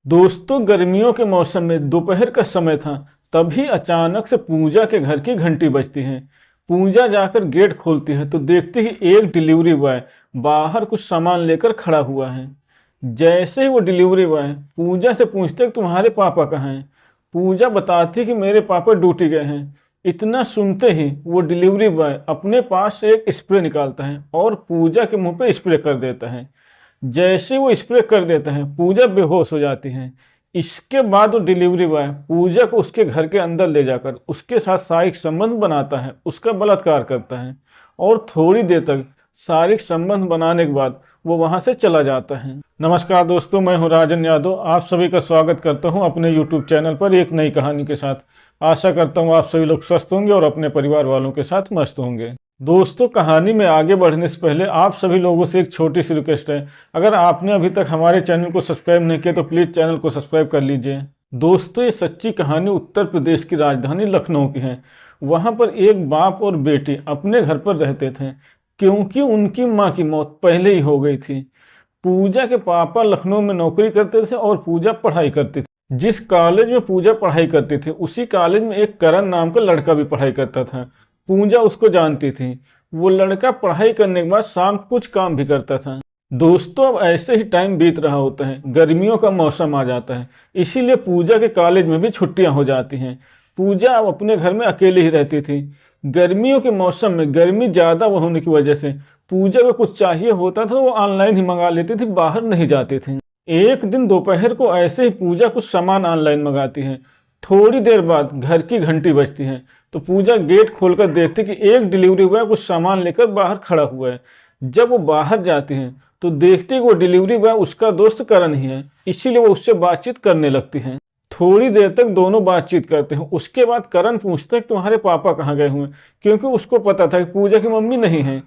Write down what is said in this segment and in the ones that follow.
दोस्तों, गर्मियों के मौसम में दोपहर का समय था। तभी अचानक से पूजा के घर की घंटी बजती है। पूजा जाकर गेट खोलती है तो देखती ही एक डिलीवरी बॉय बाहर कुछ सामान लेकर खड़ा हुआ है। जैसे ही वो डिलीवरी बॉय पूजा से पूछते कि तुम्हारे पापा कहाँ हैं, पूजा बताती कि मेरे पापा ड्यूटी गए हैं। इतना सुनते ही वो डिलीवरी बॉय अपने पास से एक स्प्रे निकालता है और पूजा के मुंह पे स्प्रे कर देता है। जैसे वो स्प्रे कर देता है, पूजा बेहोश हो जाती है। इसके बाद वो डिलीवरी बॉय पूजा को उसके घर के अंदर ले जाकर उसके साथ शारीरिक संबंध बनाता है, उसका बलात्कार करता है और थोड़ी देर तक शारीरिक संबंध बनाने के बाद वो वहां से चला जाता है। नमस्कार दोस्तों, मैं हूं राजन यादव। आप सभी का स्वागत करता हूं अपने यूट्यूब चैनल पर एक नई कहानी के साथ। आशा करता हूं आप सभी लोग स्वस्थ होंगे और अपने परिवार वालों के साथ मस्त होंगे। दोस्तों, कहानी में आगे बढ़ने से पहले आप सभी लोगों से एक छोटी सी रिक्वेस्ट है। अगर आपने अभी तक हमारे चैनल को सब्सक्राइब नहीं किया तो प्लीज़ चैनल को सब्सक्राइब कर लीजिए। दोस्तों, ये सच्ची कहानी उत्तर प्रदेश की राजधानी लखनऊ की है। वहाँ पर एक बाप और बेटी अपने घर पर रहते थे क्योंकि उनकी माँ की मौत पहले ही हो गई थी। पूजा के पापा लखनऊ में नौकरी करते थे और पूजा पढ़ाई करती थी। जिस कॉलेज में पूजा पढ़ाई करती थी उसी कॉलेज में एक करण नाम का लड़का भी पढ़ाई करता था। पूजा उसको जानती थी। वो लड़का पढ़ाई करने के बाद शाम को कुछ काम भी करता था। दोस्तों, अब ऐसे ही टाइम बीत रहा होता है, गर्मियों का मौसम आ जाता है, इसीलिए पूजा के कॉलेज में भी छुट्टियां हो जाती हैं। पूजा अब अपने घर में अकेली ही रहती थी। गर्मियों के मौसम में गर्मी ज़्यादा होने की वजह से पूजा को कुछ चाहिए होता था तो वो ऑनलाइन ही मंगा लेती थी, बाहर नहीं जाती थी। एक दिन दोपहर को ऐसे ही पूजा कुछ सामान ऑनलाइन मंगाती है। थोड़ी देर बाद घर की घंटी बजती है तो पूजा गेट खोलकर देखती कि एक डिलीवरी बॉय कुछ सामान लेकर बाहर खड़ा हुआ है। जब वो बाहर जाती है तो देखती कि वो डिलीवरी बॉय उसका दोस्त करण ही है, इसीलिए वो उससे बातचीत करने लगती है। थोड़ी देर तक दोनों बातचीत करते हैं। उसके बाद करण पूछता है कि तुम्हारे पापा कहाँ गए हुए हैं, क्योंकि उसको पता था कि पूजा की मम्मी नहीं है।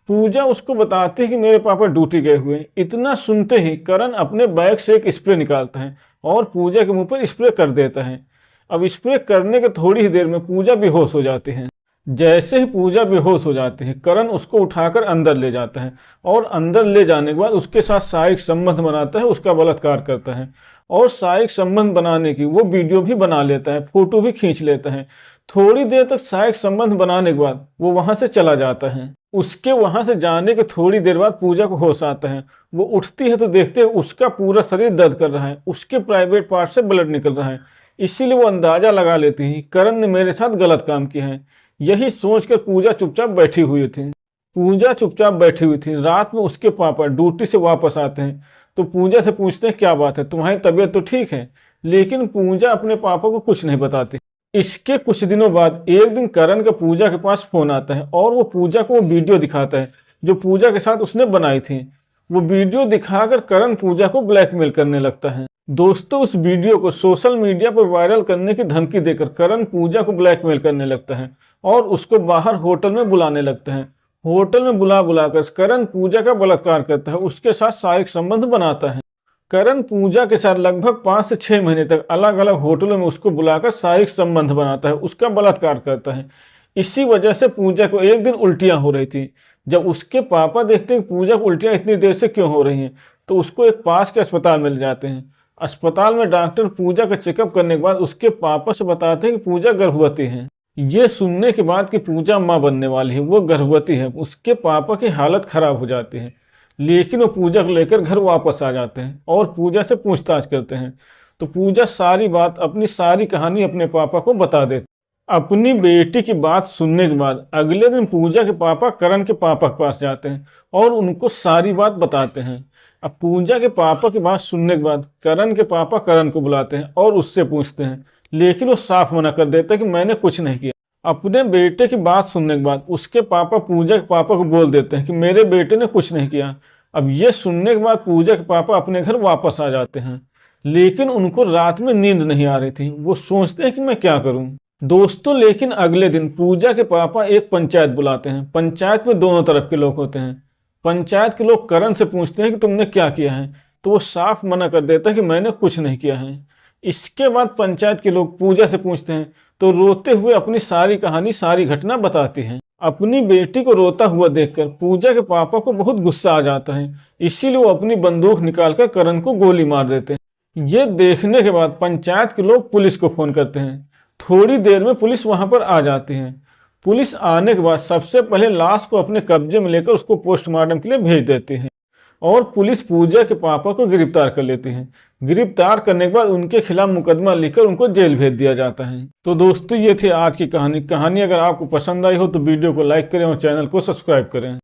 पूजा उसको बताती है कि मेरे पापा ड्यूटी गए हुए हैं। इतना सुनते ही करण अपने बैग से एक स्प्रे निकालता है और पूजा के मुंह पर स्प्रे कर देता है। अब स्प्रे करने के थोड़ी ही देर में पूजा बेहोश हो जाती है। जैसे ही पूजा बेहोश हो जाती है, करण उसको उठाकर अंदर ले जाता है और अंदर ले जाने के बाद उसके साथ शारीरिक संबंध बनाता है, उसका बलात्कार करता है और शारीरिक संबंध बनाने की वो वीडियो भी बना लेता है, फोटो भी खींच लेता है। थोड़ी देर तक शारीरिक संबंध बनाने के बाद वो वहां से चला जाता है। उसके वहां से जाने के थोड़ी देर बाद पूजा को होश आता है। वो उठती है तो देखते हैं उसका पूरा शरीर दर्द कर रहा है, उसके प्राइवेट पार्ट से ब्लड निकल रहा है। इसीलिए वो अंदाजा लगा लेती है करण ने मेरे साथ गलत काम किया है। यही सोचकर पूजा चुपचाप बैठी हुई थी। रात में उसके पापा ड्यूटी से वापस आते हैं तो पूजा से पूछते हैं क्या बात है, तुम्हारी तबीयत तो ठीक है। लेकिन पूजा अपने पापा को कुछ नहीं बताती। इसके कुछ दिनों बाद एक दिन करण का पूजा के पास फोन आता है और वो पूजा को वो वीडियो दिखाता है जो पूजा के साथ उसने बनाई थी। वो वीडियो दिखाकर करण पूजा को ब्लैकमेल करने लगता है। दोस्तों, उस वीडियो को सोशल मीडिया पर वायरल करने की धमकी देकर करण पूजा को ब्लैकमेल करने लगता है और उसको बाहर होटल में बुलाने लगता है। होटल में बुला बुलाकर करण पूजा का बलात्कार करता है, उसके साथ शारीरिक संबंध बनाता है। करण पूजा के साथ लगभग 5 से 6 महीने तक अलग अलग होटलों में उसको बुलाकर शारीरिक संबंध बनाता है, उसका बलात्कार करता है। इसी वजह से पूजा को एक दिन उल्टियां हो रही थी। जब उसके पापा देखते हैं कि पूजा को उल्टियां इतनी देर से क्यों हो रही हैं तो उसको एक पास के अस्पताल में ले जाते हैं। अस्पताल में डॉक्टर पूजा का चेकअप करने के बाद उसके पापा से बताते हैं कि पूजा गर्भवती है। ये सुनने के बाद कि पूजा माँ बनने वाली है, वो गर्भवती है, उसके पापा की हालत खराब हो जाती है। लेकिन वो पूजा को लेकर घर वापस आ जाते हैं और पूजा से पूछताछ करते हैं तो पूजा सारी बात, अपनी सारी कहानी अपने पापा को बता देती। अपनी बेटी की बात सुनने के बाद अगले दिन पूजा के पापा करण के पापा के पास जाते हैं और उनको सारी बात बताते हैं। अब पूजा के पापा की बात सुनने के बाद करण के पापा करण को बुलाते हैं और उससे पूछते हैं, लेकिन वो साफ मना कर देता है कि मैंने कुछ नहीं किया। अपने बेटे की बात सुनने के बाद उसके पापा पूजा के पापा को बोल देते हैं कि मेरे बेटे ने कुछ नहीं किया। अब ये सुनने के बाद पूजा के पापा अपने घर वापस आ जाते हैं। लेकिन उनको रात में नींद नहीं आ रही थी। वो सोचते हैं कि मैं क्या करूं। दोस्तों, लेकिन अगले दिन पूजा के पापा एक पंचायत बुलाते हैं। पंचायत में दोनों तरफ के लोग होते हैं। पंचायत के लोग करण से पूछते हैं कि तुमने क्या किया है, तो वो साफ मना कर देता है कि मैंने कुछ नहीं किया है। इसके बाद पंचायत के लोग पूजा से पूछते हैं तो रोते हुए अपनी सारी कहानी, सारी घटना बताती हैं। अपनी बेटी को रोता हुआ देखकर पूजा के पापा को बहुत गुस्सा आ जाता है, इसीलिए वो अपनी बंदूक निकालकर करण को गोली मार देते हैं। ये देखने के बाद पंचायत के लोग पुलिस को फोन करते हैं। थोड़ी देर में पुलिस वहां पर आ जाती है। पुलिस आने के बाद सबसे पहले लाश को अपने कब्जे में लेकर उसको पोस्टमार्टम के लिए भेज देती है और पुलिस पूजा के पापा को गिरफ्तार कर लेती है। गिरफ्तार करने के बाद उनके खिलाफ मुकदमा लिखकर उनको जेल भेज दिया जाता है। तो दोस्तों, ये थी आज की कहानी। अगर आपको पसंद आई हो तो वीडियो को लाइक करें और चैनल को सब्सक्राइब करें।